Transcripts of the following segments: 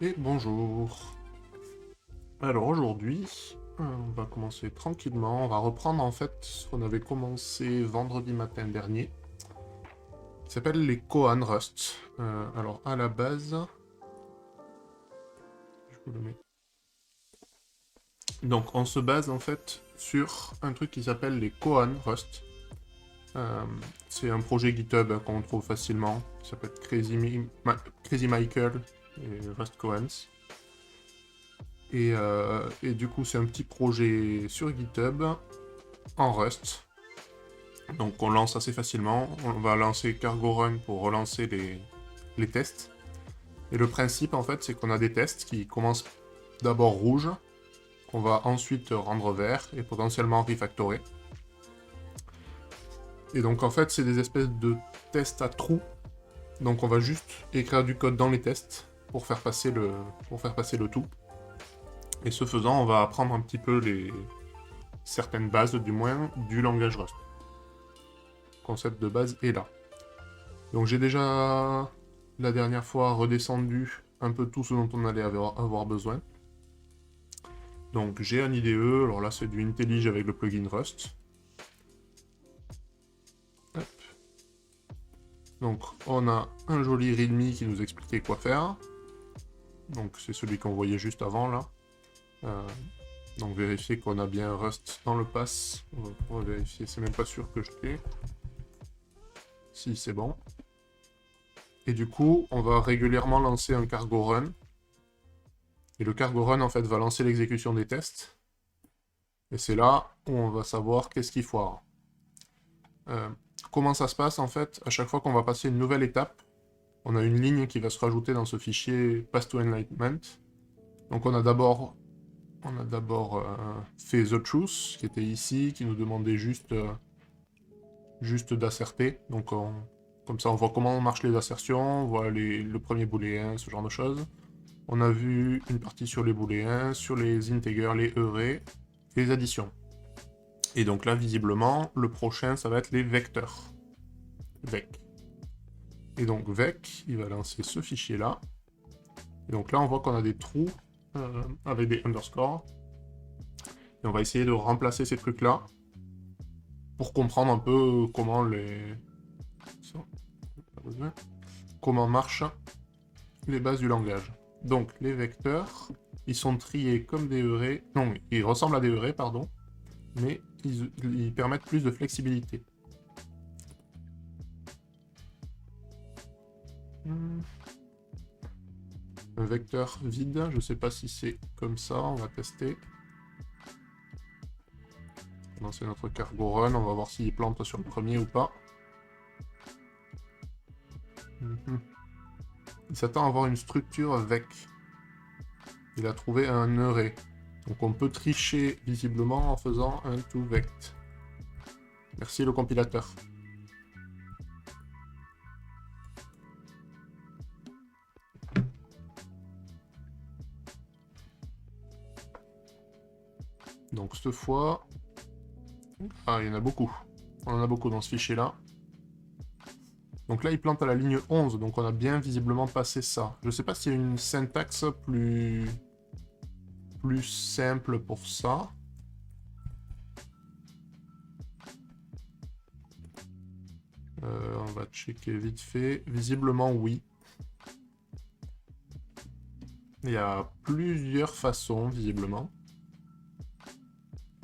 Et bonjour. Alors aujourd'hui, on va commencer tranquillement. On va reprendre en fait ce qu'on avait commencé vendredi matin dernier, qui s'appelle les Kohan Rust. Alors à la base, je vous le mets. Donc on se base en fait sur un truc qui s'appelle les Kohan Rust. Euh, c'est un projet GitHub qu'on trouve facilement, qui s'appelle Crazy Michael et Rust Koans. Et du coup, c'est un petit projet sur GitHub en Rust. Donc on lance assez facilement. On va lancer Cargo Run pour relancer les tests. Et le principe, en fait, c'est qu'on a des tests qui commencent d'abord rouge, qu'on va ensuite rendre vert et potentiellement refactorer. Et donc en fait, c'est des espèces de tests à trous. Donc on va juste écrire du code dans les tests pour faire passer le tout. Et ce faisant, on va apprendre un petit peu certaines bases, du moins, du langage Rust. Le concept de base est là. Donc j'ai déjà, la dernière fois, redescendu un peu tout ce dont on allait avoir besoin. Donc j'ai un IDE, alors là c'est du IntelliJ avec le plugin Rust. Hop. Donc on a un joli README qui nous expliquait quoi faire. Donc c'est celui qu'on voyait juste avant là. Donc vérifier qu'on a bien Rust dans le pass. On va vérifier, c'est même pas sûr que je l'ai. Si c'est bon. Et du coup, on va régulièrement lancer un cargo run. Et le cargo run, en fait, va lancer l'exécution des tests. Et c'est là où on va savoir qu'est-ce qu'il foire. Comment ça se passe, en fait? À chaque fois qu'on va passer une nouvelle étape, on a une ligne qui va se rajouter dans ce fichier Path to Enlightenment. Donc on a d'abord fait The Truth, qui était ici, qui nous demandait juste d'asserter. Donc comme ça, on voit comment marchent les assertions, on voit le premier booléen, ce genre de choses. On a vu une partie sur les booléens, sur les integers, les arrays, et les additions. Et donc là, visiblement, le prochain, ça va être les vecteurs. Vec. Et donc vec, il va lancer ce fichier-là. Et donc là, on voit qu'on a des trous avec des underscores. Et on va essayer de remplacer ces trucs-là pour comprendre un peu comment marchent les bases du langage. Donc les vecteurs, ils sont triés comme des arrays. Non, ils ressemblent à des arrays, pardon, mais ils permettent plus de flexibilité. Un vecteur vide, je sais pas si c'est comme ça, on va tester. On va lancer notre cargo run, on va voir s'il plante sur le premier ou pas. Il s'attend à avoir une structure vec. Il a trouvé un array. Donc on peut tricher visiblement en faisant un toVect. Merci le compilateur. Donc cette fois... Ah, il y en a beaucoup. On en a beaucoup dans ce fichier-là. Donc là, il plante à la ligne 11, donc on a bien visiblement passé ça. Je sais pas s'il y a une syntaxe plus simple pour ça. On va checker vite fait. Visiblement, oui. Il y a plusieurs façons, visiblement.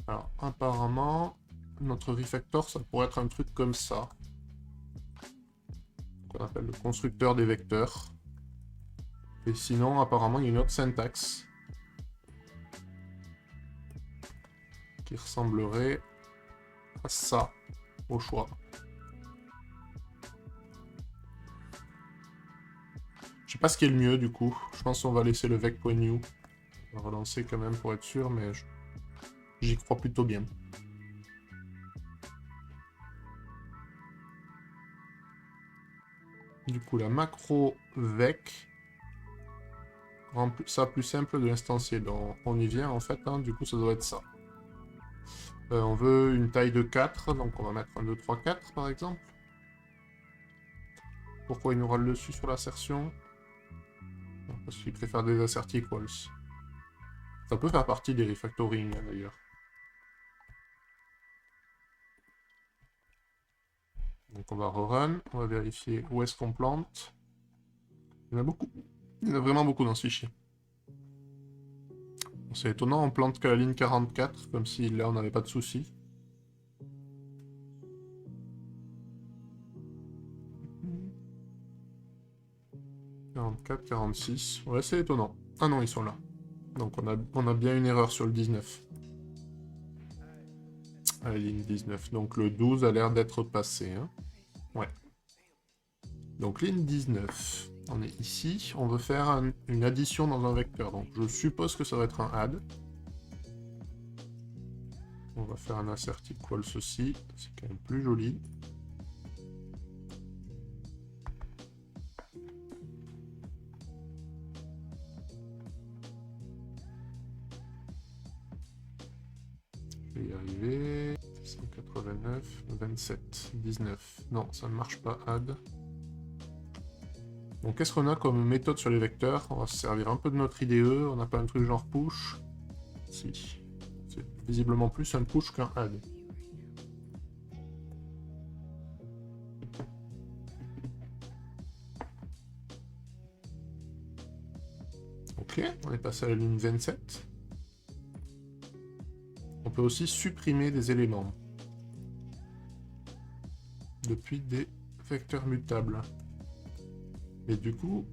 Alors, apparemment, notre refactor, ça pourrait être un truc comme ça. Qu'on appelle le constructeur des vecteurs. Et sinon, apparemment, il y a une autre syntaxe. Qui ressemblerait à ça, au choix. Je sais pas ce qui est le mieux, du coup. Je pense qu'on va laisser le vec.new. On va relancer quand même pour être sûr, mais j'y crois plutôt bien. Du coup, la macro vec rend ça plus simple de l'instancier. Donc, on y vient, en fait, hein, du coup, ça doit être ça. On veut une taille de 4, donc on va mettre un 2, 3, 4, par exemple. Pourquoi il nous râle dessus sur l'assertion? Parce qu'il préfère des assert equals. Ça peut faire partie des refactoring, d'ailleurs. Donc on va rerun, on va vérifier où est-ce qu'on plante. Il y en a beaucoup. Il y en a vraiment beaucoup dans ce fichier. Bon, c'est étonnant, on plante que la ligne 44, comme si là on n'avait pas de soucis. « 44, 46... Ouais, c'est étonnant. Ah non, ils sont là. Donc on a bien une erreur sur le 19. À la ligne 19. Donc le 12 a l'air d'être passé. Hein. Ouais. Donc ligne 19. On est ici. On veut faire une addition dans un vecteur. Donc je suppose que ça va être un add. On va faire un assert equal ceci. C'est quand même plus joli. Je vais y arriver. 189, 27, 19. Non, ça ne marche pas, add. Donc qu'est-ce qu'on a comme méthode sur les vecteurs? On va se servir un peu de notre IDE. On n'a pas un truc genre push. Si. C'est visiblement plus un push qu'un add. Ok, on est passé à la ligne 27. On peut aussi supprimer des éléments depuis des vecteurs mutables. Et du coup,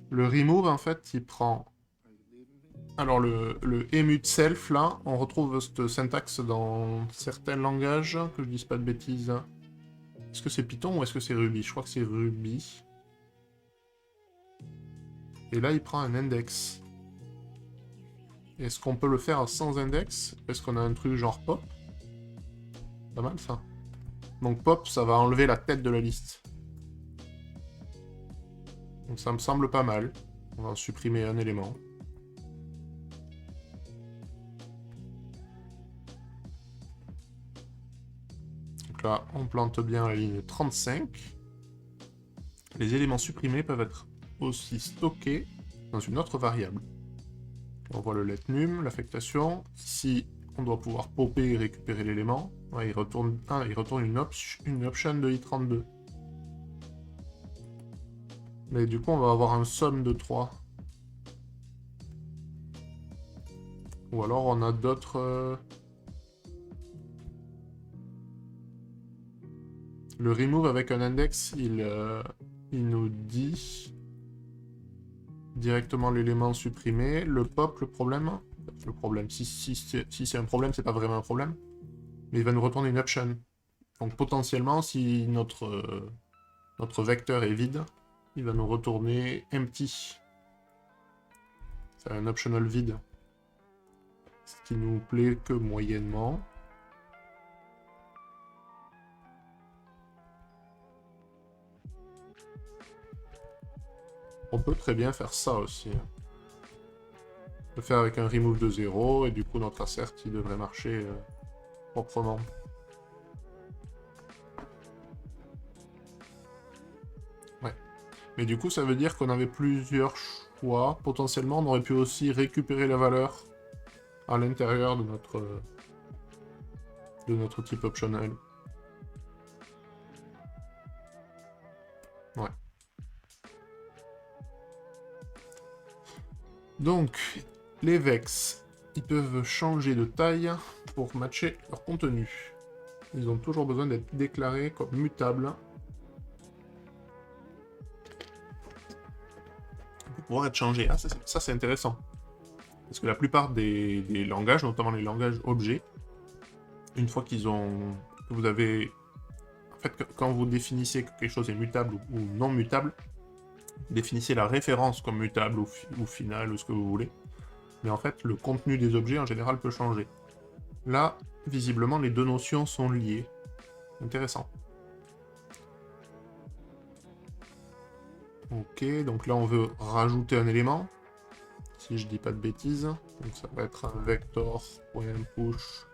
le remove, en fait, il prend... Alors, le emut self, là, on retrouve cette syntaxe dans certains langages, que je dise pas de bêtises. Est-ce que c'est Python ou est-ce que c'est Ruby? Je crois que c'est Ruby. Et là, il prend un index. Est-ce qu'on peut le faire sans index? Est-ce qu'on a un truc genre pop? Pas mal, ça. Donc pop, ça va enlever la tête de la liste. Donc ça me semble pas mal. On va en supprimer un élément. Donc là, on plante bien la ligne 35. Les éléments supprimés peuvent être aussi stockés dans une autre variable. On voit le let num, l'affectation. Ici, on doit pouvoir popper et récupérer l'élément. Ouais, il retourne une option de i32. Mais du coup, on va avoir un somme de 3. Ou alors, on a d'autres... Le remove avec un index, il nous dit directement l'élément supprimé. Le pop, le problème, si c'est un problème, c'est pas vraiment un problème. Mais il va nous retourner une option. Donc potentiellement, si notre vecteur est vide, il va nous retourner empty. C'est un optional vide. Ce qui nous plaît que moyennement. On peut très bien faire ça aussi. Le faire avec un remove de 0, et du coup notre assert il devrait marcher proprement. Ouais. Mais du coup ça veut dire qu'on avait plusieurs choix. Potentiellement on aurait pu aussi récupérer la valeur à l'intérieur de notre type optionnel. Ouais. Donc, les vex, ils peuvent changer de taille pour matcher leur contenu. Ils ont toujours besoin d'être déclarés comme mutables. Pour pouvoir être changés. Ah, ça c'est intéressant. Parce que la plupart des langages, notamment les langages objets, une fois qu'ils ont... Vous avez... En fait, quand vous définissez que quelque chose est mutable ou non mutable, vous définissez la référence comme mutable ou finale ou ce que vous voulez. Mais en fait, le contenu des objets, en général, peut changer. Là, visiblement, les deux notions sont liées. Intéressant. Ok, donc là, on veut rajouter un élément. Si je dis pas de bêtises. Donc ça va être un vector.push,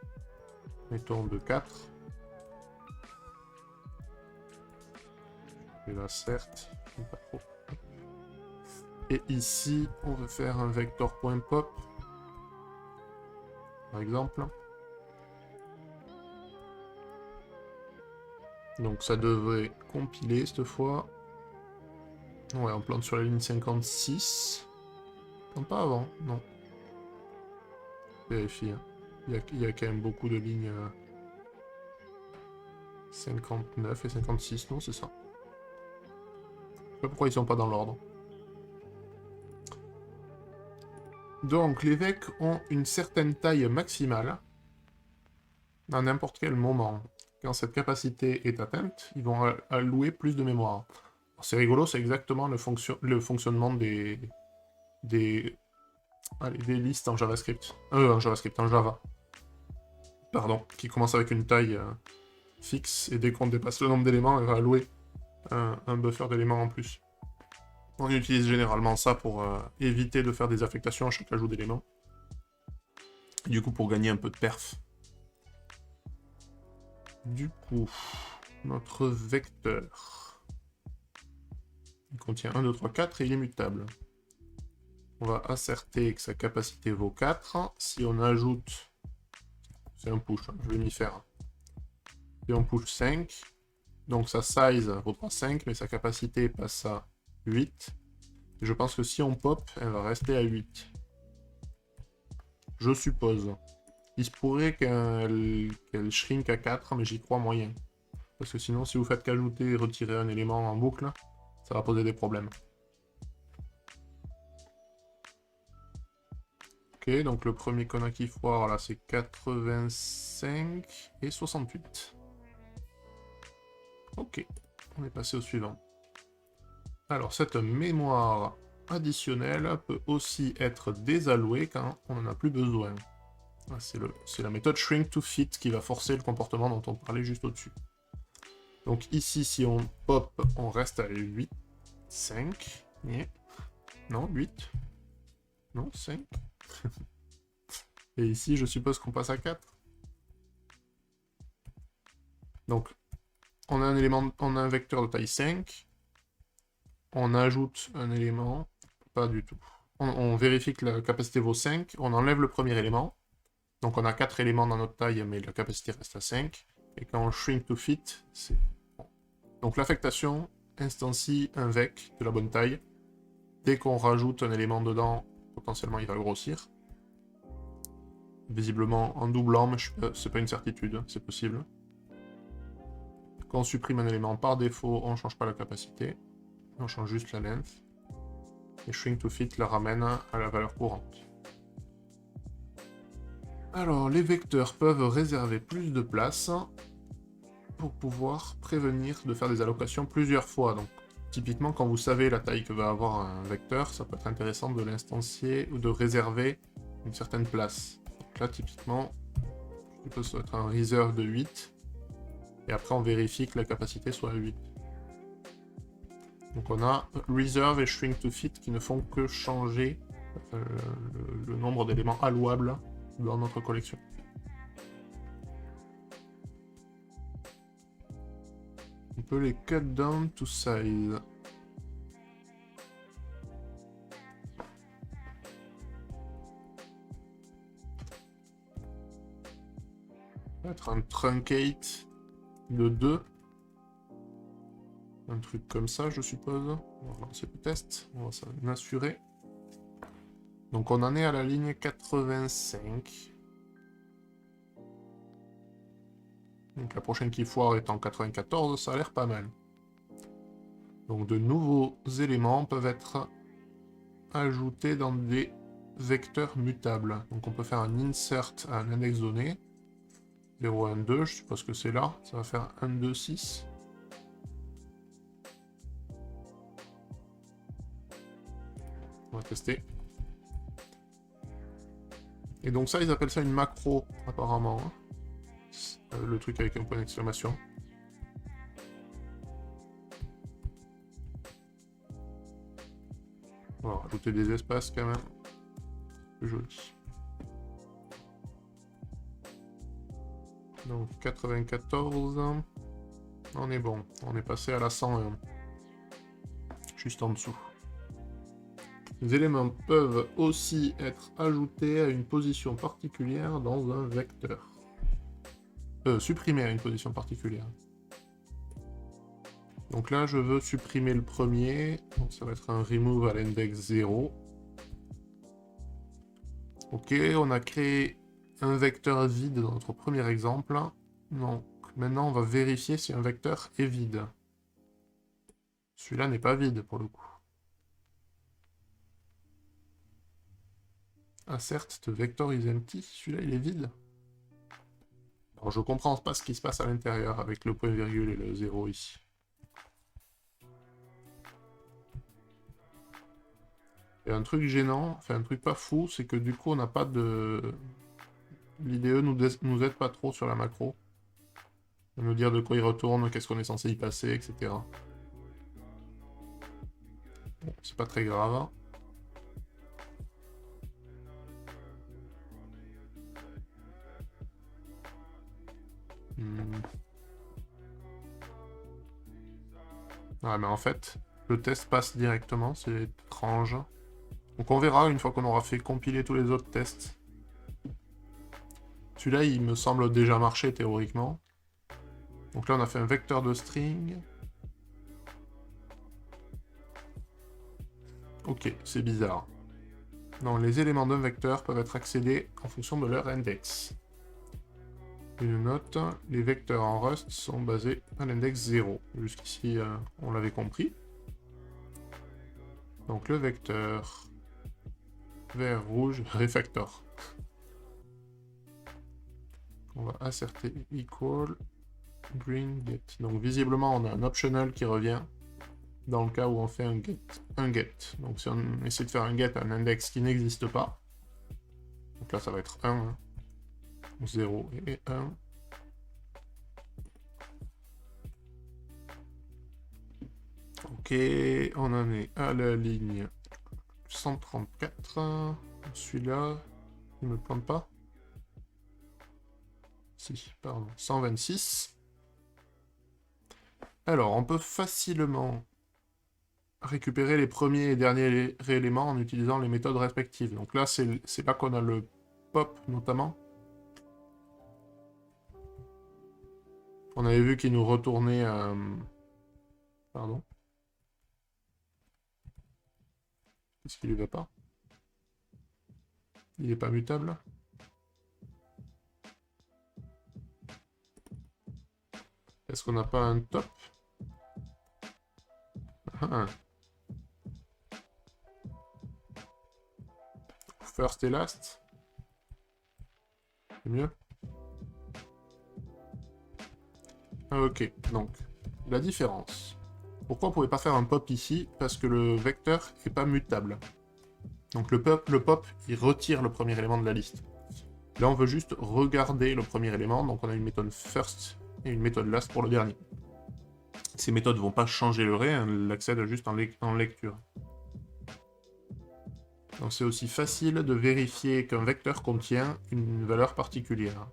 mettons de 4. Et là, certes, pas trop. Et ici, on veut faire un vector.pop, par exemple. Donc ça devrait compiler cette fois. Ouais, on plante sur la ligne 56. Non, pas avant, non. Vérifie. Hein. Il y a quand même beaucoup de lignes 59 et 56, non, c'est ça. Je sais pas pourquoi ils sont pas dans l'ordre. Donc, les VEC ont une certaine taille maximale à n'importe quel moment. Quand cette capacité est atteinte, ils vont allouer plus de mémoire. C'est rigolo, c'est exactement le fonctionnement des listes en JavaScript. En Java. Pardon, qui commence avec une taille fixe, et dès qu'on dépasse le nombre d'éléments, elle va allouer un buffer d'éléments en plus. On utilise généralement ça pour éviter de faire des affectations à chaque ajout d'éléments. Du coup, pour gagner un peu de perf. Du coup, notre vecteur, il contient 1, 2, 3, 4 et il est mutable. On va asserter que sa capacité vaut 4. Si on ajoute... C'est un push, hein, je vais m'y faire. Si on push 5, donc sa size vaudra 5, mais sa capacité passe à 8. Et je pense que si on pop, elle va rester à 8. Je suppose. Il se pourrait qu'elle shrink à 4, mais j'y crois moyen. Parce que sinon, si vous faites qu'ajouter et retirer un élément en boucle, ça va poser des problèmes. Ok, donc le premier qu'on a qui foire, là, c'est 85 et 68. Ok, on est passé au suivant. Alors, cette mémoire additionnelle peut aussi être désallouée quand on n'en a plus besoin. C'est la méthode shrink to fit qui va forcer le comportement dont on parlait juste au-dessus. Donc ici, si on pop, on reste à 8, 5, non, 8, non, 5. Et ici, je suppose qu'on passe à 4. Donc, on a un vecteur de taille 5, on ajoute un élément, pas du tout. On vérifie que la capacité vaut 5, on enlève le premier élément, donc on a 4 éléments dans notre taille, mais la capacité reste à 5, et quand on shrink to fit, c'est bon. Donc l'affectation instancie un vec de la bonne taille. Dès qu'on rajoute un élément dedans, potentiellement il va grossir. Visiblement en doublant, mais c'est pas une certitude, c'est possible. Quand on supprime un élément par défaut, on ne change pas la capacité, on change juste la length. Et shrink to fit la ramène à la valeur courante. Alors, les vecteurs peuvent réserver plus de place pour pouvoir prévenir de faire des allocations plusieurs fois. Donc, typiquement, quand vous savez la taille que va avoir un vecteur, ça peut être intéressant de l'instancier ou de réserver une certaine place. Donc là, typiquement, il peut être un reserve de 8. Et après, on vérifie que la capacité soit à 8. Donc on a reserve et shrink to fit qui ne font que changer le nombre d'éléments allouables dans notre collection. On peut les cut down to size. Ça va être un truncate de 2. Un truc comme ça, je suppose. On va lancer le test, on va s'en assurer. Donc on en est à la ligne 85. Donc la prochaine qui foire est en 94, ça a l'air pas mal. Donc de nouveaux éléments peuvent être ajoutés dans des vecteurs mutables. Donc on peut faire un insert à un index donné. 0, 1, 2, je suppose que c'est là. Ça va faire 1, 2, 6. On va tester. Et donc ça, ils appellent ça une macro, apparemment. Le truc avec un point d'exclamation. On va rajouter des espaces quand même. C'est joli. Donc 94. On est bon. On est passé à la 101. juste en dessous. Les éléments peuvent aussi être ajoutés à une position particulière dans un vecteur. Supprimés à une position particulière. Donc là, je veux supprimer le premier. Donc ça va être un remove à l'index 0. Ok, on a créé un vecteur vide dans notre premier exemple. Donc maintenant, on va vérifier si un vecteur est vide. Celui-là n'est pas vide pour le coup. Assert the vector is empty. Celui-là, il est vide. Alors, je comprends pas ce qui se passe à l'intérieur avec le point virgule et le 0 ici. Et un truc gênant, enfin un truc pas fou, c'est que du coup on n'a pas de... L'IDE nous aide pas trop sur la macro. De nous dire de quoi il retourne, qu'est-ce qu'on est censé y passer, etc. Bon, c'est pas très grave. Ouais, mais en fait, le test passe directement, c'est étrange. Donc on verra une fois qu'on aura fait compiler tous les autres tests. Celui-là, il me semble déjà marcher théoriquement. Donc là, on a fait un vecteur de string. Ok, c'est bizarre. Non, les éléments d'un vecteur peuvent être accédés en fonction de leur index. Une note, les vecteurs en Rust sont basés à l'index 0. Jusqu'ici, on l'avait compris. Donc le vecteur vert, rouge, refactor. On va asserter equal green get. Donc visiblement, on a un optional qui revient dans le cas où on fait un get. Donc si on essaie de faire un get à un index qui n'existe pas, donc là ça va être 1, hein. 0 et 1. Ok, on en est à la ligne 134. Celui-là, il me plante pas. Si, pardon, 126. Alors, on peut facilement récupérer les premiers et derniers éléments en utilisant les méthodes respectives. Donc là, c'est là qu'on a le pop, notamment. On avait vu qu'il nous retournait... Pardon. Est-ce qu'il ne va pas? Il n'est pas mutable? Est-ce qu'on n'a pas un top? Ah. First et last? C'est mieux? Ok, donc, la différence. Pourquoi on ne pouvait pas faire un pop ici? Parce que le vecteur n'est pas mutable. Donc le pop, il retire le premier élément de la liste. Là, on veut juste regarder le premier élément, donc on a une méthode first et une méthode last pour le dernier. Ces méthodes ne vont pas changer le ré, elles l'accèdent juste en lecture. Donc c'est aussi facile de vérifier qu'un vecteur contient une valeur particulière.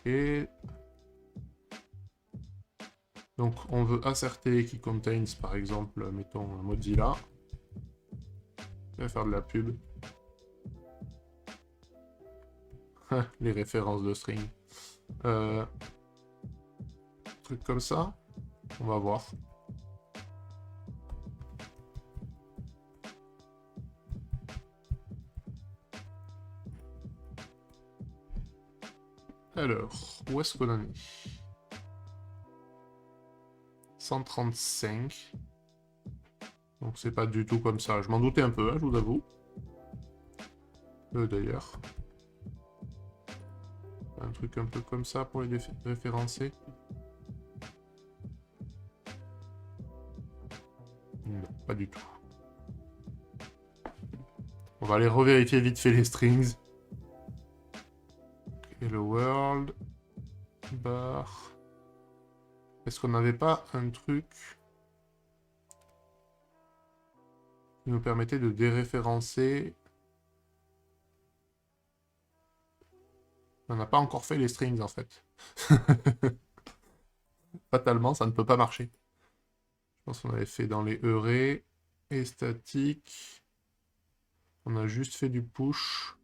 Et donc on veut asserter qui contains, par exemple, mettons Mozilla. Je vais faire de la pub. Les références de string. Truc comme ça. On va voir. Alors, où est-ce qu'on en est? 135. Donc c'est pas du tout comme ça. Je m'en doutais un peu, hein, je vous avoue. D'ailleurs. Un truc un peu comme ça pour les référencer. Non, pas du tout. On va aller revérifier vite fait les strings. Hello world. Bar. Est-ce qu'on n'avait pas un truc qui nous permettait de déréférencer? On n'a pas encore fait les strings en fait. Fatalement, ça ne peut pas marcher. Je pense qu'on avait fait dans les heurés et statiques. On a juste fait du push.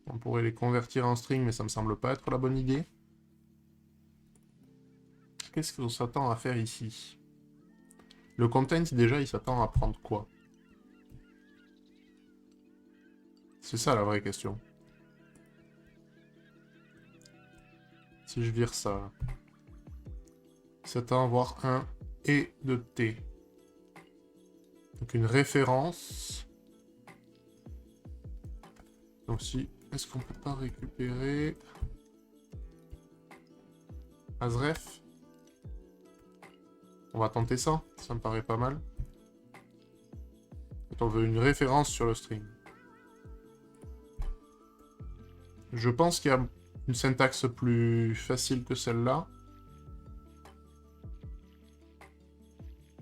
On pourrait les convertir en string, mais ça me semble pas être la bonne idée. Qu'est-ce qu'on s'attend à faire ici? Le content, déjà, il s'attend à prendre quoi? C'est ça la vraie question. Si je vire ça, il s'attend à avoir un et de t. Donc une référence. Donc si, est-ce qu'on peut pas récupérer Azref? On va tenter ça, ça me paraît pas mal. On veut une référence sur le string. Je pense qu'il y a une syntaxe plus facile que celle-là.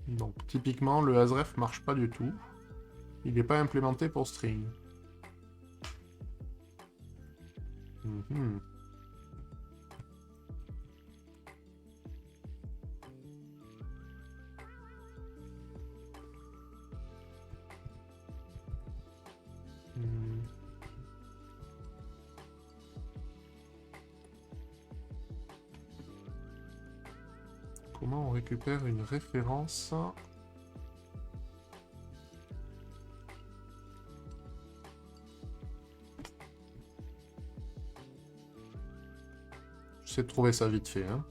Donc typiquement, le Azref marche pas du tout. Il n'est pas implémenté pour string. Comment on récupère une référence? J'essaie de trouver ça vite fait, hein.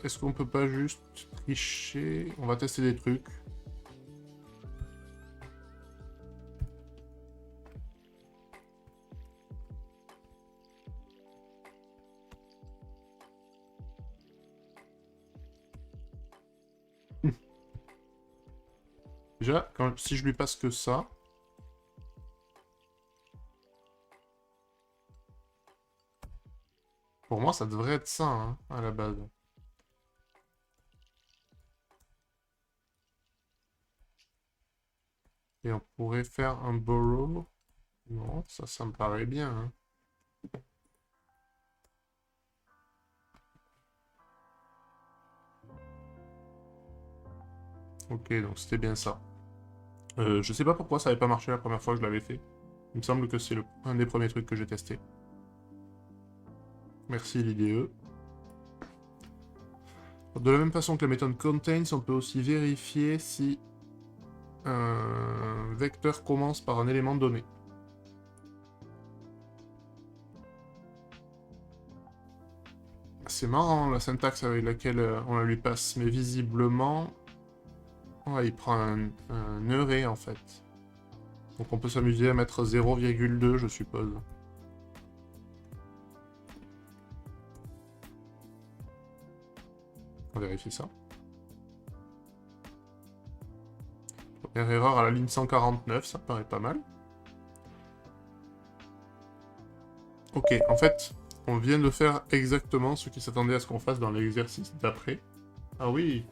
Est-ce qu'on peut pas juste tricher? On va tester des trucs. Déjà, si je lui passe que ça... Pour moi, ça devrait être ça, hein, à la base. Et on pourrait faire un borrow. Non, ça me paraît bien, hein. Ok, donc c'était bien ça. Je sais pas pourquoi ça n'avait pas marché la première fois que je l'avais fait. Il me semble que c'est un des premiers trucs que j'ai testé. Merci l'IDE. De la même façon que la méthode contains, on peut aussi vérifier si un vecteur commence par un élément donné. C'est marrant la syntaxe avec laquelle on la lui passe, mais visiblement, ouais, il prend un array en fait. Donc on peut s'amuser à mettre 0,2 je suppose. On vérifie ça. Première erreur à la ligne 149, ça paraît pas mal. Ok, en fait, on vient de faire exactement ce qui s'attendait à ce qu'on fasse dans l'exercice d'après. Ah oui.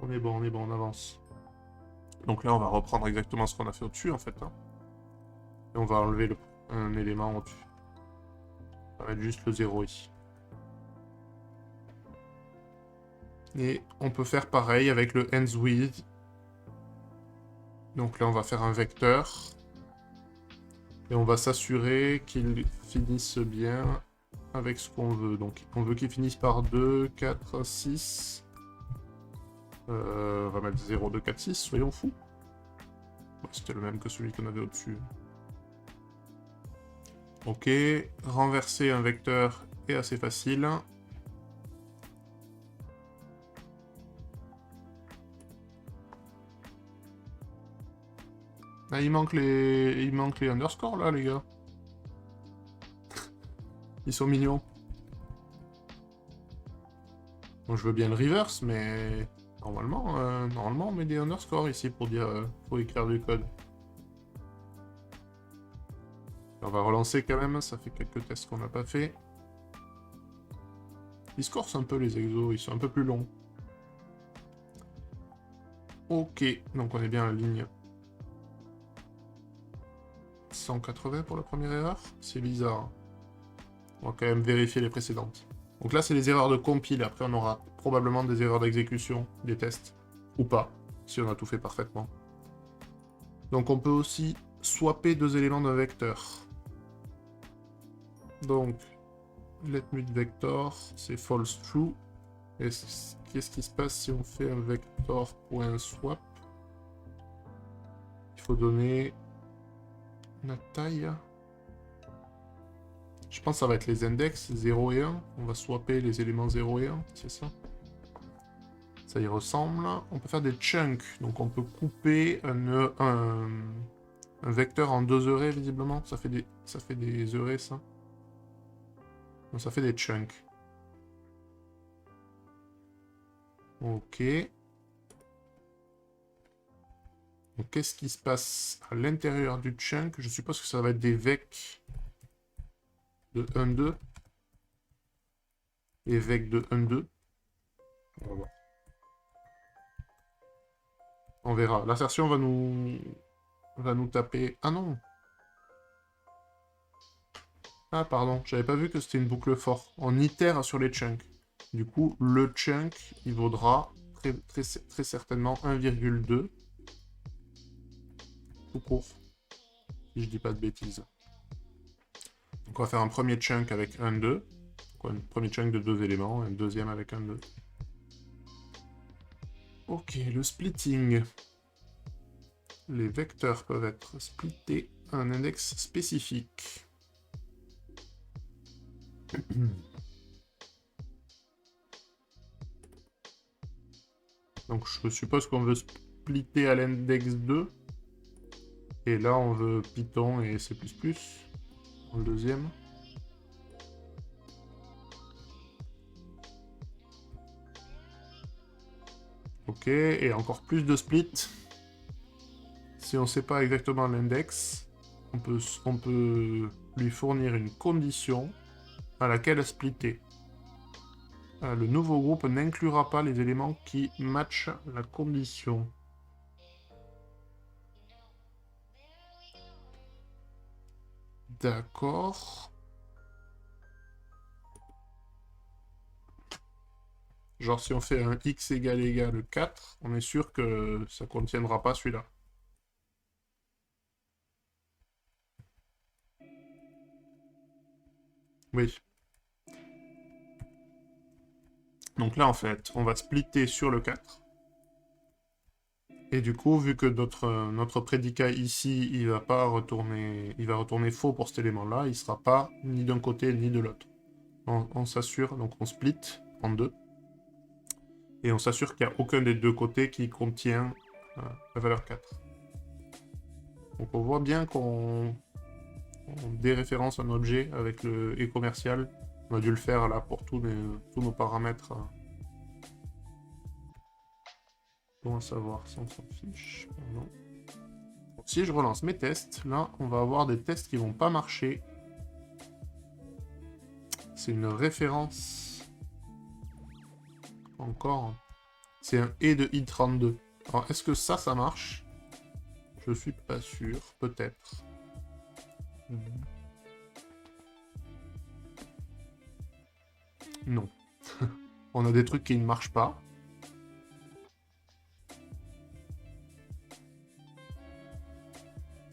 On est bon, on avance. Donc là, on va reprendre exactement ce qu'on a fait au-dessus, en fait. Hein. Et on va enlever un élément au-dessus. On va mettre juste le 0 ici. Et on peut faire pareil avec le ends with. Donc là, on va faire un vecteur. Et on va s'assurer qu'il finisse bien avec ce qu'on veut. Donc on veut qu'il finisse par 2, 4, 6. On va mettre 0, 2, 4, 6, soyons fous. Bon, c'était le même que celui qu'on avait au-dessus. Ok, renverser un vecteur est assez facile. Ah, il manque les underscores là, les gars. Ils sont mignons. Bon, je veux bien le reverse, mais Normalement, on met des underscores ici pour dire, pour écrire du code. On va relancer quand même, ça fait quelques tests qu'on n'a pas fait. Ils se corsent un peu les exos, ils sont un peu plus longs. Ok, donc on est bien à la ligne 180 pour la première erreur. C'est bizarre. On va quand même vérifier les précédentes. Donc là, c'est les erreurs de compile. Après, on aura probablement des erreurs d'exécution, des tests. Ou pas, si on a tout fait parfaitement. Donc on peut aussi swapper deux éléments d'un vecteur. Donc, let mute vector, c'est false true. Et qu'est-ce qui se passe si on fait un vector.swap? Il faut donner la taille. Je pense que ça va être les index 0 et 1. On va swapper les éléments 0 et 1, c'est ça? Ça y ressemble. On peut faire des chunks. Donc on peut couper un vecteur en deux arrays, visiblement. Ça fait des arrays, ça. Donc ça fait des chunks. Ok. Donc qu'est-ce qui se passe à l'intérieur du chunk? Je suppose que ça va être des vec de 1-2. Et vec de 1-2. On va voir. On verra. L'assertion va nous taper... Ah non! Ah pardon, j'avais pas vu que c'était une boucle for. On itère sur les chunks. Du coup, le chunk, il vaudra très certainement 1,2. Tout court. Si je dis pas de bêtises. Donc on va faire un premier chunk avec 1,2. Un premier chunk de deux éléments, un deuxième avec 1,2. Ok, le splitting. Les vecteurs peuvent être splittés à un index spécifique. Donc je suppose qu'on veut splitter à l'index 2. Et là on veut Python et C++. Dans le deuxième. Ok, et encore plus de split. Si on ne sait pas exactement l'index, on peut lui fournir une condition à laquelle splitter. Le nouveau groupe n'inclura pas les éléments qui matchent la condition. D'accord. Genre si on fait un x égale 4, on est sûr que ça ne contiendra pas celui-là. Oui. Donc là, en fait, on va splitter sur le 4. Et du coup, vu que notre prédicat ici, il va retourner faux pour cet élément-là, il ne sera pas ni d'un côté ni de l'autre. On s'assure, donc on split en deux. Et on s'assure qu'il n'y a aucun des deux côtés qui contient la valeur 4. Donc on voit bien qu'on déréférence un objet avec le et commercial. On a dû le faire là pour tous nos paramètres. Comment savoir si on s'en fiche? Non. Bon, si je relance mes tests, là on va avoir des tests qui vont pas marcher. C'est une référence. Encore. C'est un et de i32. Alors est-ce que ça marche? Je suis pas sûr. Peut-être. Non. On a des trucs qui ne marchent pas.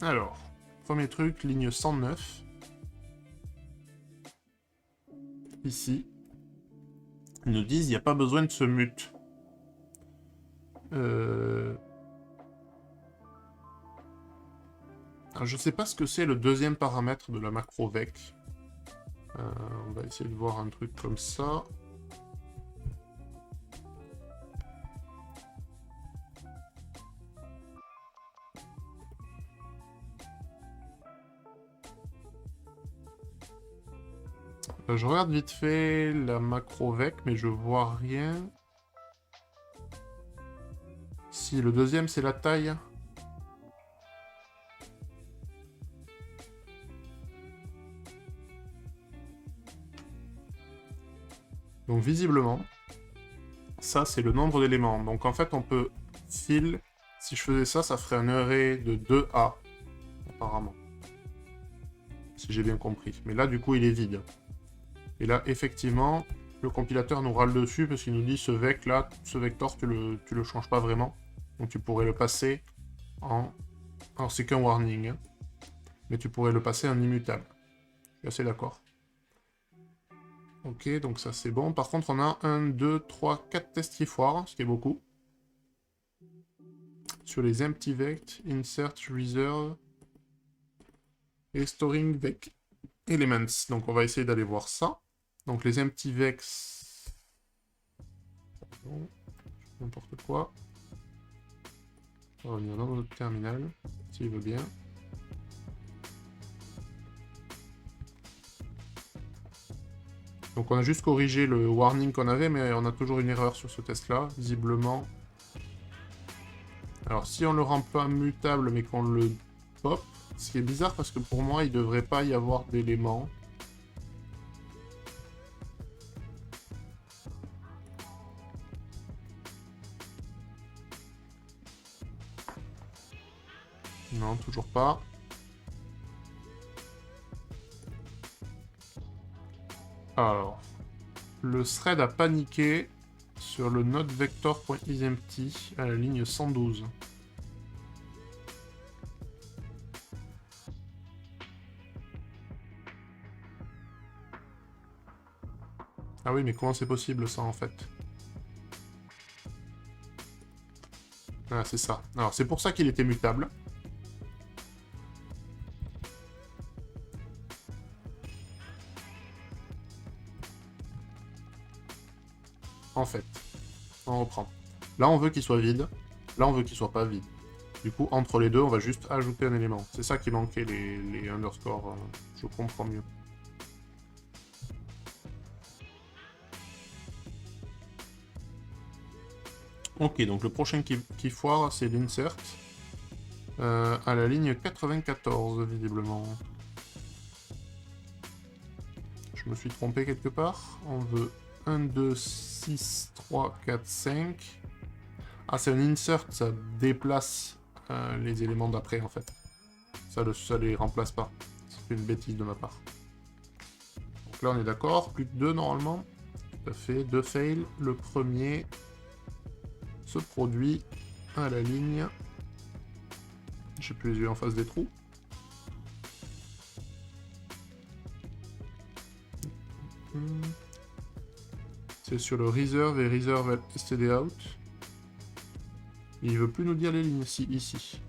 Alors, premier truc, ligne 109. Ici. Ils nous disent, il n'y a pas besoin de ce mute. Alors, je ne sais pas ce que c'est le deuxième paramètre de la macro vec. On va essayer de voir un truc comme ça. Je regarde vite fait la macro vec, mais je vois rien. Si, le deuxième, c'est la taille. Donc, visiblement, ça, c'est le nombre d'éléments. Donc, en fait, on peut fill. Si je faisais ça, ça ferait un array de 2A, apparemment. Si j'ai bien compris. Mais là, du coup, il est vide. Et là, effectivement, le compilateur nous râle dessus parce qu'il nous dit ce vec-là, ce vector, tu le changes pas vraiment. Donc, tu pourrais le passer en... Alors, c'est qu'un warning, hein. Mais tu pourrais le passer en immutable. Je suis assez d'accord. Ok, donc ça c'est bon. Par contre, on a 1, 2, 3, 4 tests qui foirent, ce qui est beaucoup. Sur les empty vect, insert, reserve et storing vec elements. Donc on va essayer d'aller voir ça. Donc les empty vex... N'importe quoi. On va revenir dans notre terminal, s'il veut bien. Donc on a juste corrigé le warning qu'on avait, mais on a toujours une erreur sur ce test-là, visiblement. Alors si on le rend pas mutable, mais qu'on le pop, ce qui est bizarre parce que pour moi, il devrait pas y avoir d'éléments. Non, toujours pas. Alors, le thread a paniqué sur le nodevector.isempty à la ligne 112. Ah oui, mais comment c'est possible ça en fait? Ah, c'est ça. Alors, c'est pour ça qu'il était mutable. En fait, on reprend. Là, on veut qu'il soit vide. Là, on veut qu'il soit pas vide. Du coup, entre les deux, on va juste ajouter un élément. C'est ça qui manquait, les underscores. Je comprends mieux. Ok, donc le prochain qui foire, c'est l'insert. À la ligne 94, visiblement. Je me suis trompé quelque part. On veut 1, 2, 6, 3, 4, 5. Ah, c'est un insert, ça déplace les éléments d'après, en fait. Ça les remplace pas. C'est une bêtise de ma part. Donc là, on est d'accord. Plus que 2, normalement. Tout à fait. 2 fails. Le premier se produit à la ligne... J'ai plus les yeux en face des trous. C'est sur le reserve et reserve std out. Il veut plus nous dire les lignes ici.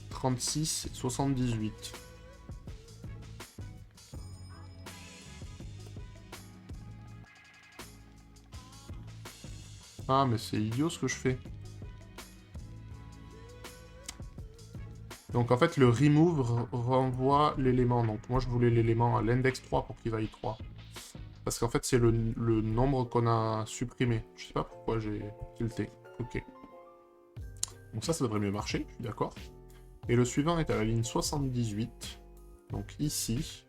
36 et 78. Ah, mais c'est idiot ce que je fais. Donc en fait, le remove renvoie l'élément. Donc moi, je voulais l'élément à l'index 3 pour qu'il vaille 3. Parce qu'en fait, c'est le nombre qu'on a supprimé. Je sais pas pourquoi j'ai tilté. Ok. Donc ça devrait mieux marcher, je suis d'accord. Et le suivant est à la ligne 78. Donc ici,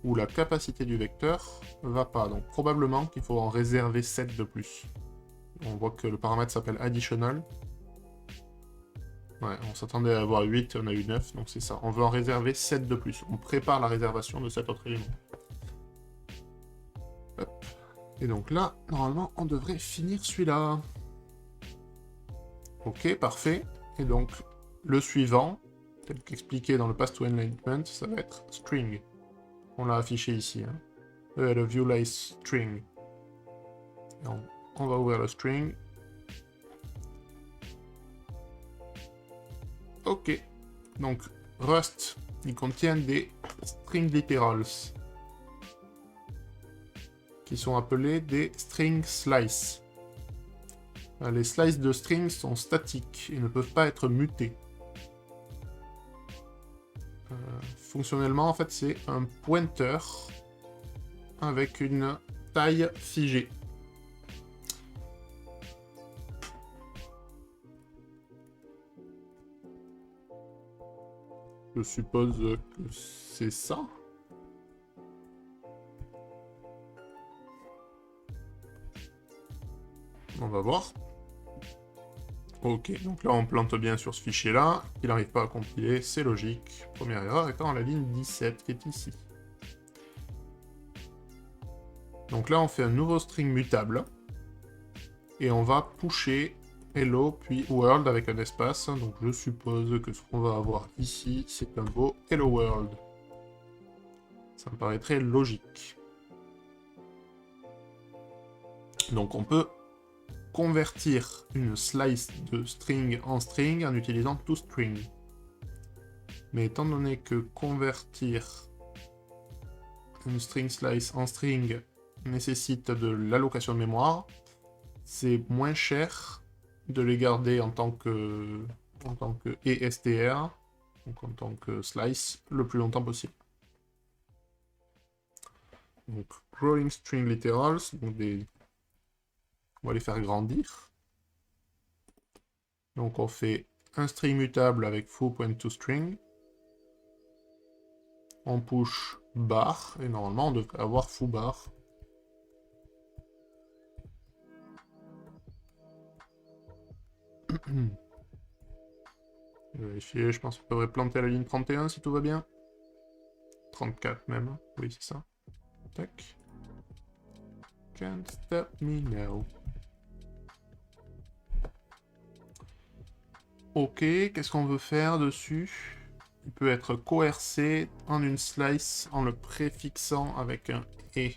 où la capacité du vecteur va pas. Donc probablement qu'il faut en réserver 7 de plus. On voit que le paramètre s'appelle additional. Ouais, on s'attendait à avoir 8, on a eu 9, donc c'est ça. On veut en réserver 7 de plus. On prépare la réservation de cet autre élément. Hop. Et donc là, normalement, on devrait finir celui-là. Ok, parfait. Et donc, le suivant, tel qu'expliqué dans le Path to Enlightenment, ça va être string. On l'a affiché ici. Hein. Le view lies string. Et on va ouvrir le string. Ok. Donc, Rust, il contient des string literals. Qui sont appelés des string slices. Les slices de strings sont statiques et ne peuvent pas être mutés. Fonctionnellement, en fait, c'est un pointeur avec une taille figée. Je suppose que c'est ça. On va voir. Ok, donc là on plante bien sur ce fichier-là. Il n'arrive pas à compiler, c'est logique. Première erreur étant la ligne 17 qui est ici. Donc là on fait un nouveau string mutable. Et on va pusher hello puis world avec un espace. Donc je suppose que ce qu'on va avoir ici, c'est un beau hello world. Ça me paraît très logique. Donc on peut convertir une slice de string en string en utilisant toString. Mais étant donné que convertir une string slice en string nécessite de l'allocation de mémoire, c'est moins cher de les garder en tant que ESTR, donc en tant que slice, le plus longtemps possible. Donc growing string literals, donc on va les faire grandir. Donc on fait un string mutable avec foo.toString. On push bar, et normalement on devrait avoir foobar. Je vais vérifier, je pense qu'on devrait planter à la ligne 31 si tout va bien. 34 même, oui c'est ça. Tac. Can't stop me now. Ok, qu'est-ce qu'on veut faire dessus? Il peut être coercé en une slice en le préfixant avec un « et ».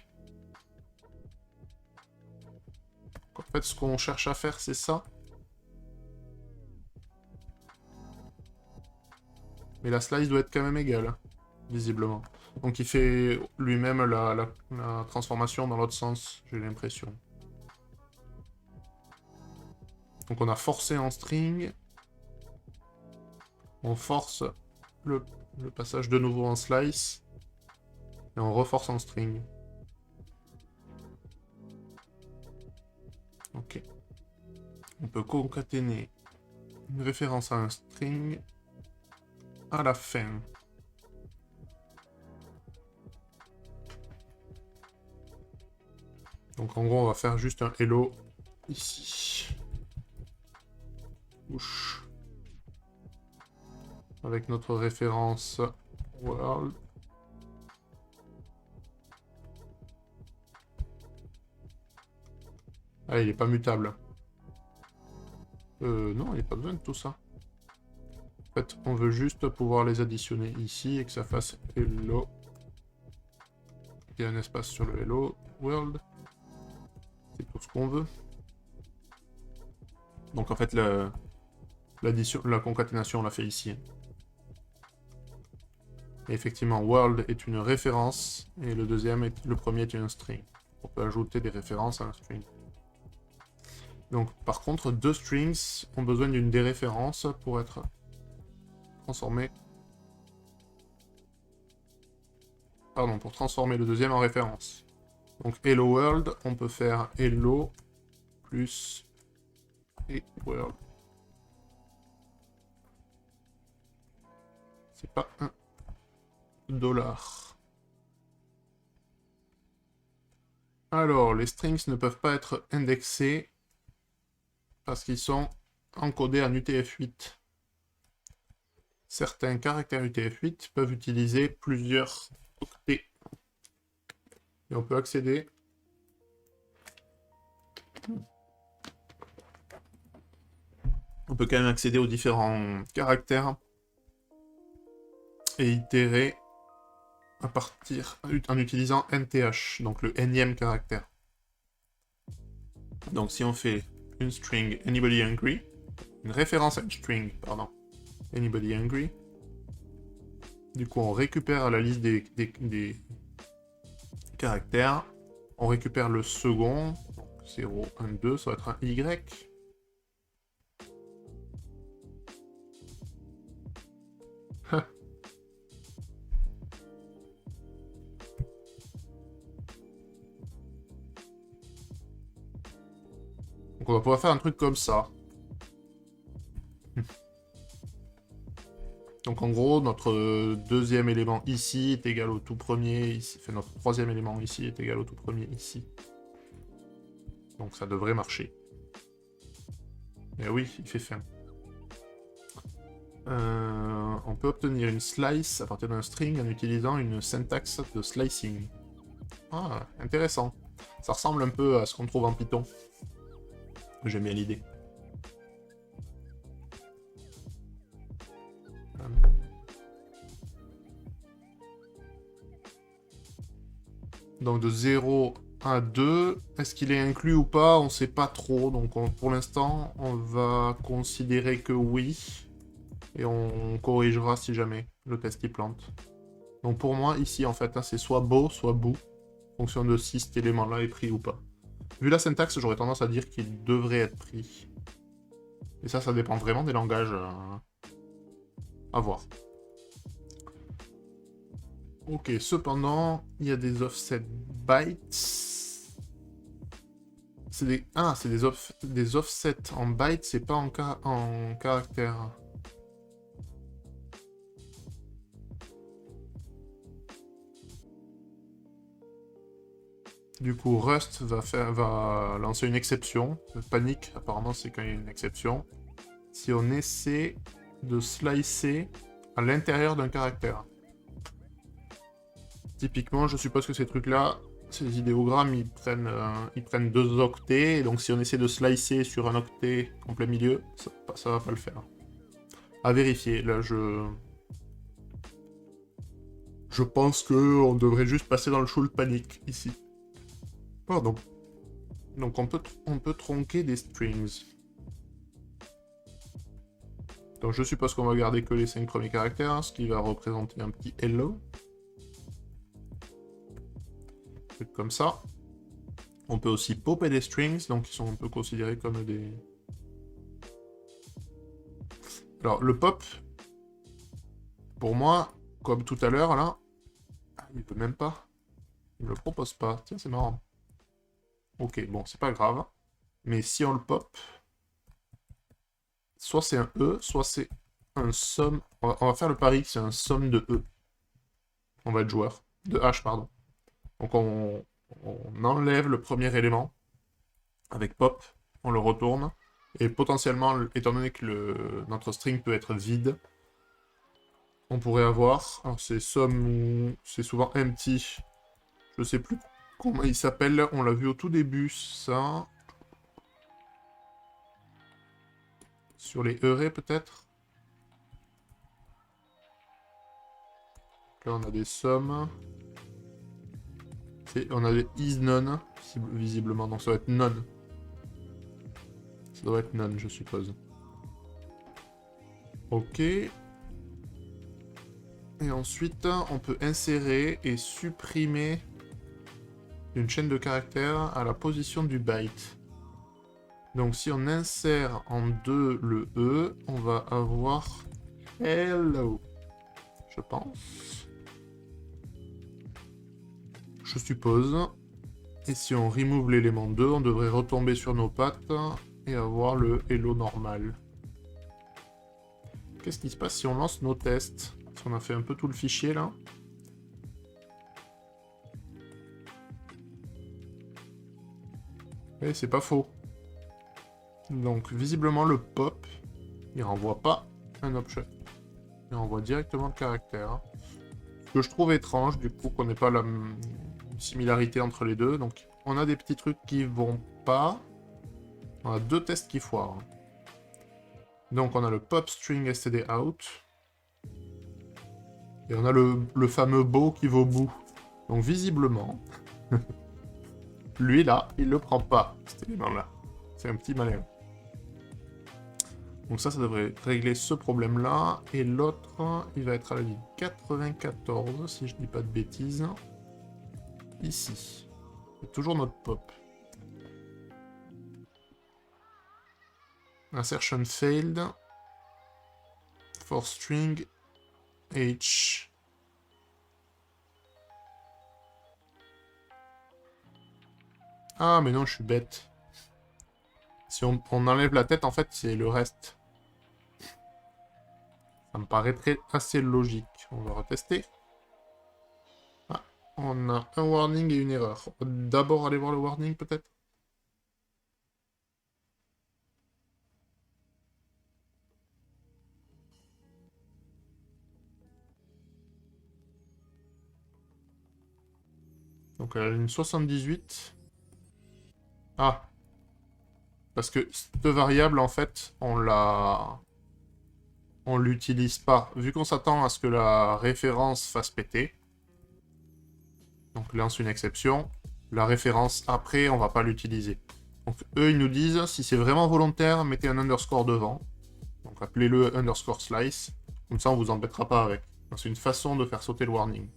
En fait, ce qu'on cherche à faire, c'est ça. Mais la slice doit être quand même égale, visiblement. Donc il fait lui-même la transformation dans l'autre sens, j'ai l'impression. Donc on a forcé en string. On force le passage de nouveau en slice. Et on reforce en string. Ok. On peut concaténer une référence à un string à la fin. Donc en gros, on va faire juste un hello ici. Ouch. Avec notre référence world. Ah, il est pas mutable. Non, il n'y a pas besoin de tout ça. En fait, on veut juste pouvoir les additionner ici et que ça fasse hello. Il y a un espace sur le hello world. C'est tout ce qu'on veut. Donc en fait, la concaténation, on l'a fait ici. Et effectivement, world est une référence, et le premier est un string. On peut ajouter des références à un string. Donc, par contre, deux strings ont besoin d'une déréférence pour être transformés. Pardon, pour transformer le deuxième en référence. Donc, hello world, on peut faire hello plus et world. C'est pas un dollar. Alors, les strings ne peuvent pas être indexés parce qu'ils sont encodés en UTF-8. Certains caractères UTF-8 peuvent utiliser plusieurs octets. Et on peut accéder quand même accéder aux différents caractères et itérer en utilisant NTH, donc le nème caractère. Donc si on fait une string anybody hungry, une référence à une string, pardon, anybody hungry, du coup on récupère la liste des caractères, on récupère le second, donc 0, 1, 2, ça va être un Y. Donc on va pouvoir faire un truc comme ça. Donc en gros, notre deuxième élément ici est égal au tout premier ici. Enfin, notre troisième élément ici est égal au tout premier ici. Donc ça devrait marcher. Et oui, il fait faim. On peut obtenir une slice à partir d'un string en utilisant une syntaxe de slicing. Ah, intéressant. Ça ressemble un peu à ce qu'on trouve en Python. J'aime bien l'idée. Donc de 0 à 2, est-ce qu'il est inclus ou pas? On ne sait pas trop, donc pour l'instant, on va considérer que oui. Et on corrigera si jamais le test il plante. Donc pour moi, ici, en fait, hein, c'est soit beau, soit bout, en fonction de si cet élément-là est pris ou pas. Vu la syntaxe, j'aurais tendance à dire qu'il devrait être pris. Et ça dépend vraiment des langages à voir. Ok, cependant, il y a des offset bytes. C'est des offsets en bytes, c'est pas en caractères. Du coup, Rust va lancer une exception. Panic, apparemment, c'est quand il y a une exception. Si on essaie de slicer à l'intérieur d'un caractère. Typiquement, je suppose que ces trucs-là, ces idéogrammes, ils prennent 2 octets. Et donc, si on essaie de slicer sur un octet en plein milieu, ça va pas le faire. À vérifier. Là, je pense qu'on devrait juste passer dans le shoot panic, ici. Pardon. Donc on peut tronquer des strings. Donc je suppose qu'on va garder que les 5 premiers caractères, hein, ce qui va représenter un petit hello. Truc comme ça. On peut aussi popper des strings, donc ils sont un peu considérés comme des... Alors le pop, pour moi, comme tout à l'heure là, il peut même pas. Il me le propose pas. Tiens, c'est marrant. Ok, bon, c'est pas grave. Mais si on le pop, soit c'est un E, soit c'est un somme. On va faire le pari que c'est un somme de E. On va être joueur. De H, pardon. Donc on enlève le premier élément avec pop, on le retourne. Et potentiellement, étant donné que notre string peut être vide, on pourrait avoir. Alors c'est somme ou c'est souvent empty. Je sais plus comment il s'appelle. On l'a vu au tout début, ça. Sur les arrays peut-être. Là on a des sommes. On a des is none, visiblement, donc ça va être none. Ça doit être none, je suppose. Ok. Et ensuite, on peut insérer et supprimer une chaîne de caractères à la position du byte. Donc si on insère en 2 le E, on va avoir hello, je pense. Je suppose. Et si on remove l'élément 2, on devrait retomber sur nos pattes et avoir le hello normal. Qu'est-ce qui se passe si on lance nos tests? Parce qu'on a fait un peu tout le fichier là. Et c'est pas faux. Donc visiblement le pop, il renvoie pas un option. Il renvoie directement le caractère. Ce que je trouve étrange, du coup, qu'on n'ait pas la similarité entre les deux. Donc on a des petits trucs qui vont pas. On a 2 tests qui foirent. Donc on a le pop string std out. Et on a le fameux beau qui vaut bout. Donc visiblement, lui là, il le prend pas, cet élément-là. C'est un petit malin. Donc ça devrait régler ce problème-là. Et l'autre, il va être à la ligne 94, si je dis pas de bêtises. Ici. C'est toujours notre pop. Insertion failed. For string H. Ah, mais non, je suis bête. Si on enlève la tête, en fait, c'est le reste. Ça me paraîtrait assez logique. On va retester. Ah, on a un warning et une erreur. On va d'abord aller voir le warning, peut-être. Donc à la ligne 78. Ah. Parce que cette variable, en fait, on l'utilise pas. Vu qu'on s'attend à ce que la référence fasse péter, donc lance une exception, la référence après, on va pas l'utiliser. Donc eux, ils nous disent, si c'est vraiment volontaire, mettez un underscore devant. Donc appelez-le underscore slice. Comme ça, on vous embêtera pas avec. C'est une façon de faire sauter le warning.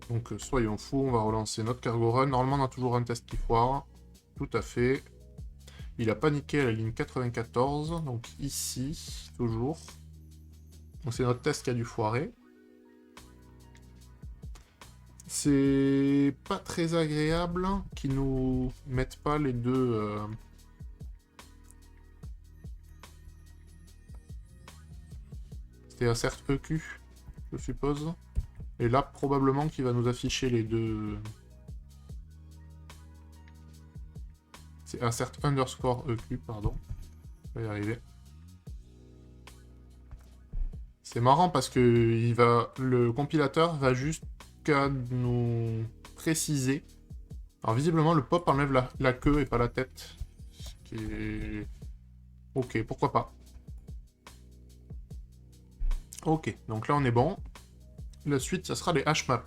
Donc soyons fous, on va relancer notre cargo run. Normalement, on a toujours un test qui foire. Tout à fait. Il a paniqué à la ligne 94, donc ici, toujours. Donc c'est notre test qui a dû foirer. C'est pas très agréable qu'ils nous mettent pas les deux... C'était assert EQ, je suppose. Et là, probablement qu'il va nous afficher les deux... C'est assert underscore EQ, pardon. On va y arriver. C'est marrant parce que le compilateur va jusqu'à nous préciser. Alors visiblement, le pop enlève la queue et pas la tête. Ce qui est... Ok, pourquoi pas. Ok, donc là on est bon. La suite, ça sera les hashmaps.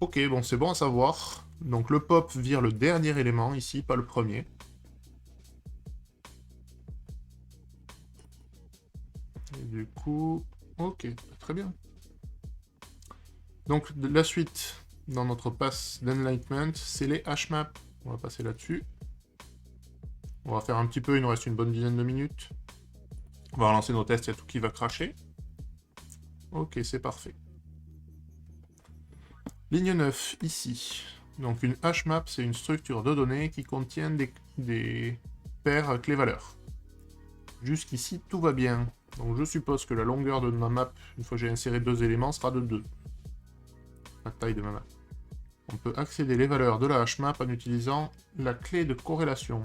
Ok, bon, c'est bon à savoir. Donc le pop vire le dernier élément ici, pas le premier. Et du coup... Ok, très bien. Donc la suite dans notre pass d'enlightenment, c'est les hashmaps. On va passer là-dessus. On va faire un petit peu, il nous reste une bonne dizaine de minutes. On va relancer nos tests, il y a tout qui va cracher. Ok, c'est parfait. Ligne 9, ici. Donc une hashmap, c'est une structure de données qui contient des paires clés-valeurs. Jusqu'ici, tout va bien. Donc je suppose que la longueur de ma map, une fois que j'ai inséré deux éléments, sera de 2. La taille de ma map. On peut accéder les valeurs de la hashmap en utilisant la clé de corrélation.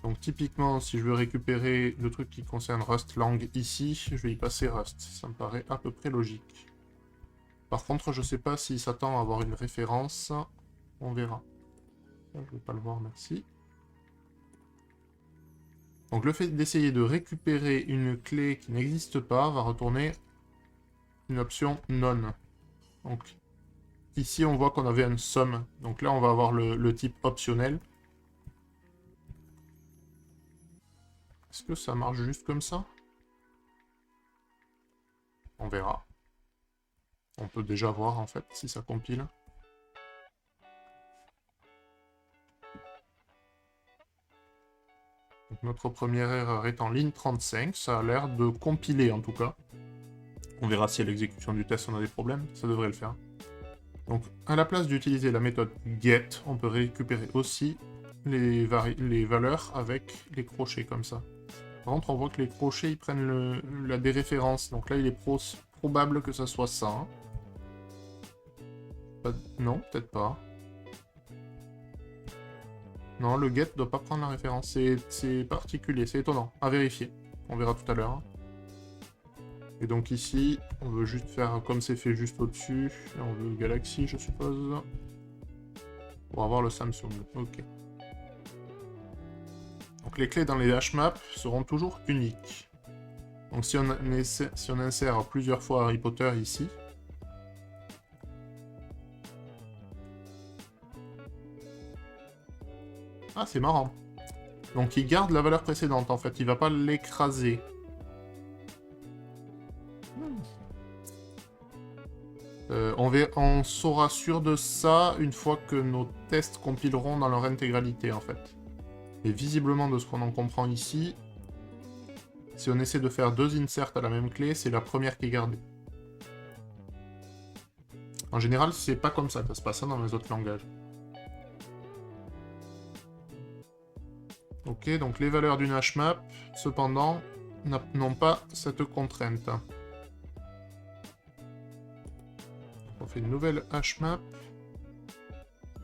Donc typiquement, si je veux récupérer le truc qui concerne Rust Lang ici, je vais y passer Rust. Ça me paraît à peu près logique. Par contre, je sais pas s'il s'attend à avoir une référence. On verra. Je ne vais pas le voir, merci. Donc le fait d'essayer de récupérer une clé qui n'existe pas va retourner une option non. Donc ici, on voit qu'on avait une somme. Donc là, on va avoir le type optionnel. Est-ce que ça marche juste comme ça? On verra. On peut déjà voir, en fait, si ça compile. Donc, notre première erreur est en ligne 35. Ça a l'air de compiler, en tout cas. On verra si à l'exécution du test on a des problèmes. Ça devrait le faire. Donc, à la place d'utiliser la méthode get, on peut récupérer aussi les valeurs avec les crochets, comme ça. Par contre, on voit que les crochets, ils prennent la déréférence. Donc là, il est probable que ça soit ça. Non, peut-être pas. Non, le get doit pas prendre la référence. C'est particulier, c'est étonnant. À vérifier. On verra tout à l'heure. Et donc ici, on veut juste faire comme c'est fait juste au-dessus. On veut Galaxy, je suppose. Pour avoir le Samsung. Ok. Donc les clés dans les hashmaps seront toujours uniques. Donc si on insère plusieurs fois Harry Potter ici, ah, c'est marrant. Donc il garde la valeur précédente, en fait. Il va pas l'écraser. On saura sûr de ça une fois que nos tests compileront dans leur intégralité, en fait. Et visiblement, de ce qu'on en comprend ici, si on essaie de faire deux inserts à la même clé, c'est la première qui est gardée. En général, c'est pas comme ça que ça se passe dans les autres langages. Ok, donc les valeurs d'une hashmap, cependant, n'ont pas cette contrainte. On fait une nouvelle hmap.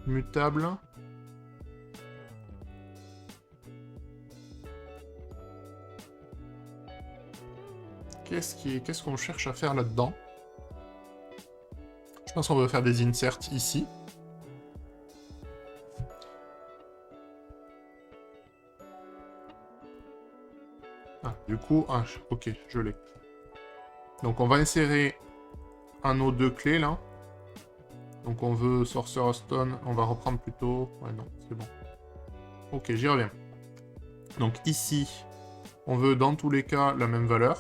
Mutable. Qu'est-ce qu'on cherche à faire là-dedans? Je pense qu'on va faire des inserts ici. Ah, du coup, ok, je l'ai. Donc on va insérer un nos deux clés là. Donc on veut Sorcerer's Stone, on va reprendre plutôt... Ouais non, c'est bon. Ok, j'y reviens. Donc ici, on veut dans tous les cas la même valeur.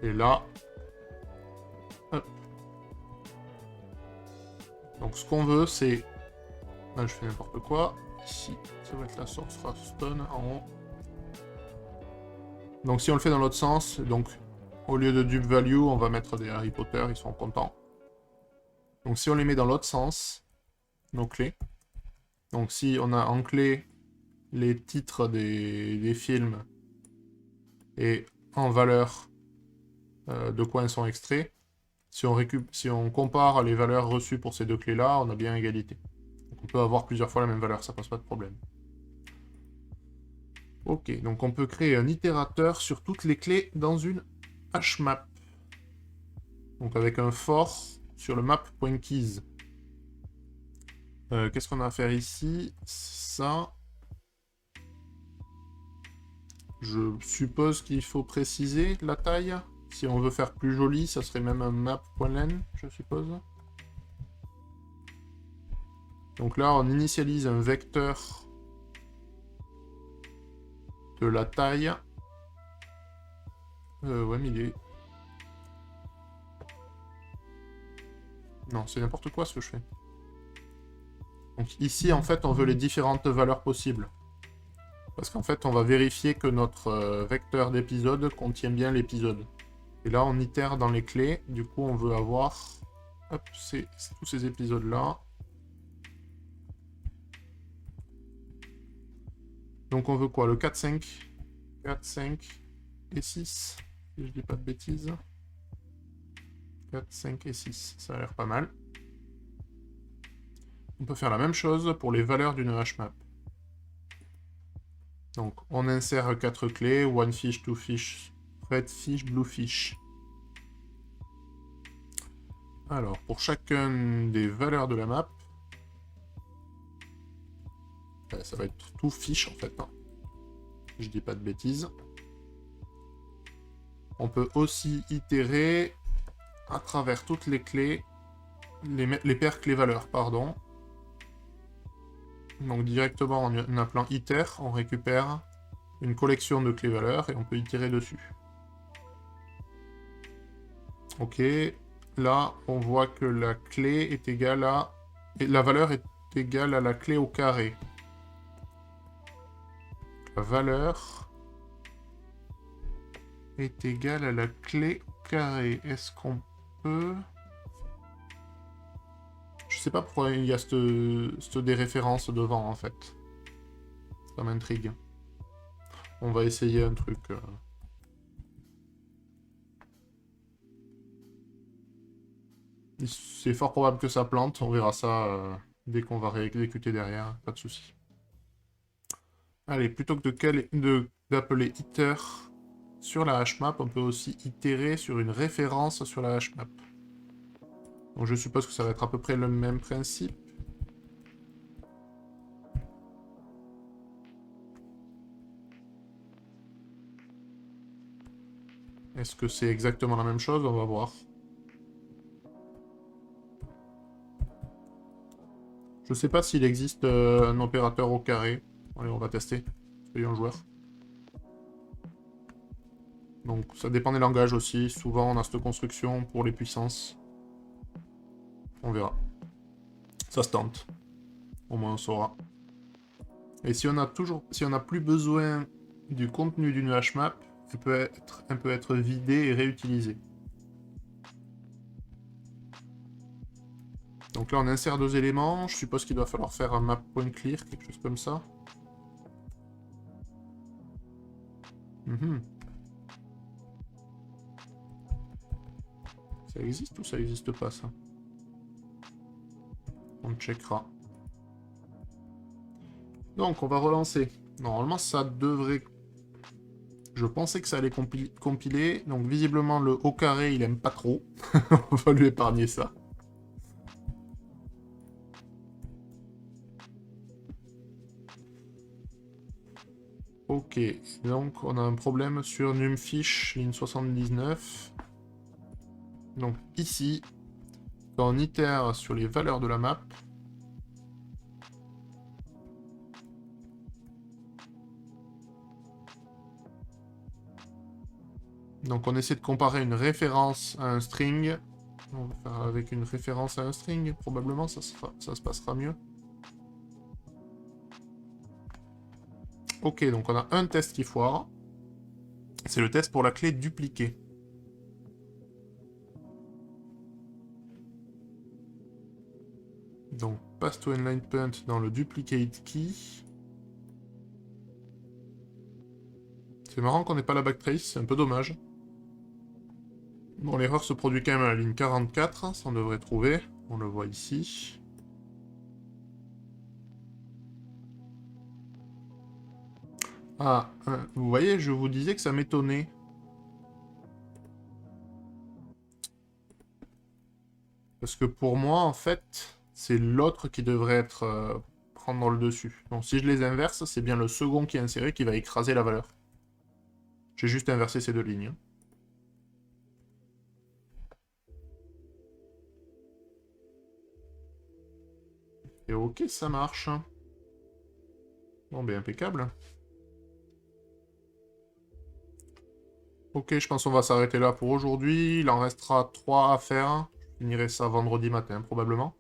Et là... Hop. Donc ce qu'on veut, c'est... Là, je fais n'importe quoi. Ici, ça va être la Sorcerer's Stone en haut. Donc si on le fait dans l'autre sens, donc au lieu de dupe value, on va mettre des Harry Potter, ils sont contents. Donc si on les met dans l'autre sens, nos clés. Donc si on a en clé les titres des films et en valeur de quoi ils sont extraits, si on compare les valeurs reçues pour ces deux clés-là, on a bien égalité. Donc on peut avoir plusieurs fois la même valeur, ça pose pas de problème. Ok, donc on peut créer un itérateur sur toutes les clés dans une hmap. Donc avec un for sur le map.keys. Qu'est-ce qu'on a à faire ici? Ça. Je suppose qu'il faut préciser la taille. Si on veut faire plus joli, ça serait même un map.len, je suppose. Donc là, on initialise un vecteur de la taille. Ouais, mais il est... Non, c'est n'importe quoi ce que je fais. Donc ici, en fait, on veut les différentes valeurs possibles. Parce qu'en fait, on va vérifier que notre vecteur d'épisode contient bien l'épisode. Et là, on itère dans les clés. Du coup, on veut avoir... Hop, c'est tous ces épisodes-là. Donc on veut quoi? Le 4, 5, 4, 5 et 6. Si je dis pas de bêtises. 4, 5 et 6. Ça a l'air pas mal. On peut faire la même chose pour les valeurs d'une hmap. Donc on insère 4 clés. One fish, two fish, red fish, blue fish. Alors, pour chacune des valeurs de la map, ça va être tout fish en fait. Hein. Je dis pas de bêtises. On peut aussi itérer à travers toutes les clés, les paires clés-valeurs, pardon. Donc directement en appelant iter, on récupère une collection de clés-valeurs et on peut itérer dessus. Ok, là on voit que la clé est égale à... Et la valeur est égale à la clé au carré. La valeur est égale à la clé au carré. Est-ce qu'on peut... Je sais pas pourquoi il y a cette déréférence devant, en fait. Ça m'intrigue. On va essayer un truc. C'est fort probable que ça plante. On verra ça dès qu'on va réexécuter derrière. Pas de souci. Allez, plutôt que d'appeler iter sur la hmap, on peut aussi itérer sur une référence sur la hmap. Donc je suppose que ça va être à peu près le même principe. Est-ce que c'est exactement la même chose? On va voir. Je sais pas s'il existe un opérateur au carré. Allez, on va tester. Soyons joueurs. Donc ça dépend des langages aussi. Souvent on a cette construction pour les puissances. On verra. Ça se tente. Au moins on saura. Et si on a plus besoin du contenu d'une hmap, elle peut être vidée et réutilisée. Donc là, on insère 2 éléments. Je suppose qu'il doit falloir faire un map point clear, quelque chose comme ça. Mhm. Ça existe ou ça existe pas, ça? On checkera. Donc, on va relancer. Normalement, ça devrait... Je pensais que ça allait compiler. Donc, visiblement, le haut carré, il aime pas trop. On va lui épargner ça. Ok, donc on a un problème sur numfish, ligne 79. Donc ici, quand on itère sur les valeurs de la map, donc on essaie de comparer une référence à un string. On va faire avec une référence à un string, probablement ça se passera mieux. Ok, donc on a un test qui foire. C'est le test pour la clé dupliquée. Donc pass to inline point dans le duplicate key. C'est marrant qu'on n'ait pas la backtrace, c'est un peu dommage. Bon, l'erreur se produit quand même à la ligne 44, ça on devrait trouver. On le voit ici. Ah, vous voyez, je vous disais que ça m'étonnait. Parce que pour moi, en fait, c'est l'autre qui devrait être prendre le dessus. Donc si je les inverse, c'est bien le second qui est inséré qui va écraser la valeur. J'ai juste inversé ces 2 lignes. Et ok, ça marche. Bon, ben impeccable. Ok, je pense qu'on va s'arrêter là pour aujourd'hui. Il en restera 3 à faire. Je finirai ça vendredi matin, probablement.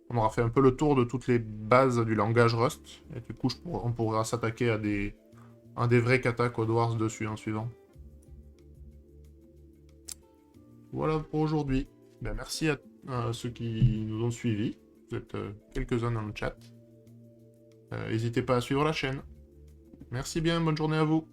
On aura fait un peu le tour de toutes les bases du langage Rust. Et du coup, on pourra s'attaquer à des vrais kata Code Wars dessus en suivant. Voilà pour aujourd'hui. Ben, merci à ceux qui nous ont suivis. Vous êtes quelques-uns dans le chat. N'hésitez pas à suivre la chaîne. Merci bien, bonne journée à vous.